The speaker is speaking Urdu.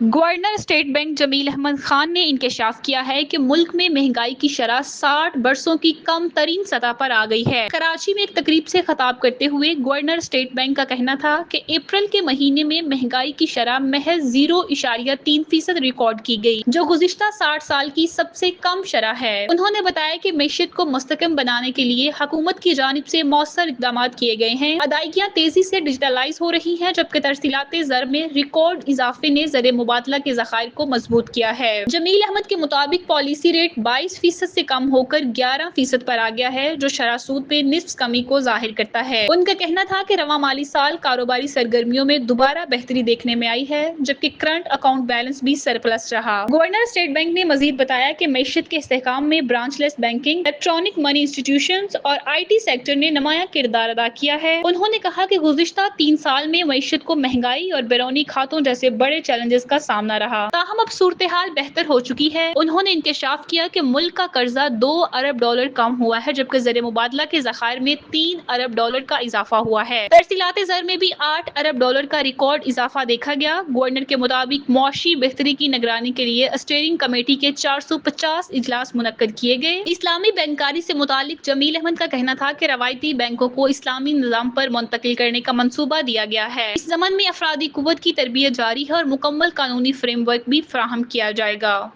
گورنر اسٹیٹ بینک جمیل احمد خان نے انکشاف کیا ہے کہ ملک میں مہنگائی کی شرح 60 برسوں کی کم ترین سطح پر آ گئی ہے۔ کراچی میں ایک تقریب سے خطاب کرتے ہوئے گورنر اسٹیٹ بینک کا کہنا تھا کہ اپریل کے مہینے میں مہنگائی کی شرح محض 0.3% ریکارڈ کی گئی، جو گزشتہ 60 سال کی سب سے کم شرح ہے۔ انہوں نے بتایا کہ معیشت کو مستحکم بنانے کے لیے حکومت کی جانب سے مؤثر اقدامات کیے گئے ہیں۔ ادائیگیاں تیزی سے ڈیجیٹلائز ہو رہی ہیں، جبکہ ترسیلات زر میں ریکارڈ اضافے نے زر مبادلہ کے ذخائر کو مضبوط کیا ہے۔ جمیل احمد کے مطابق پالیسی ریٹ 22% سے کم ہو کر 11% پر آ گیا ہے، جو شرح سود میں نصف کمی کو ظاہر کرتا ہے۔ ان کا کہنا تھا کہ رواں مالی سال کاروباری سرگرمیوں میں دوبارہ بہتری دیکھنے میں آئی ہے، جبکہ کرنٹ اکاؤنٹ بیلنس بھی سرپلس رہا۔ گورنر اسٹیٹ بینک نے مزید بتایا کہ معیشت کے استحکام میں برانچ لیس بینکنگ، الیکٹرانک منی انسٹیٹیوشنز اور IT سیکٹر نے نمایاں کردار ادا کیا ہے۔ انہوں نے کہا کہ گزشتہ 3 سال میں معیشت کو مہنگائی اور بیرونی کھاتوں جیسے بڑے چیلنجز کا سامنا رہا، تاہم اب صورتحال بہتر ہو چکی ہے۔ انہوں نے انکشاف کیا کہ ملک کا قرضہ $2 ارب کم ہوا ہے، جبکہ زر مبادلہ کے ذخائر میں $3 ارب کا اضافہ ہوا ہے۔ ترسیلات زر میں بھی $8 ارب کا ریکارڈ اضافہ دیکھا گیا۔ گورنر کے مطابق معاشی بہتری کی نگرانی کے لیے اسٹیئرنگ کمیٹی کے 450 اجلاس منعقد کیے گئے۔ اسلامی بینکاری سے متعلق جمیل احمد کا کہنا تھا کہ روایتی بینکوں کو اسلامی نظام پر منتقل کرنے کا منصوبہ دیا گیا ہے۔ اس ضمن میں افرادی قوت کی تربیت جاری ہے اور مکمل قانونی فریم ورک بھی فراہم کیا جائے گا۔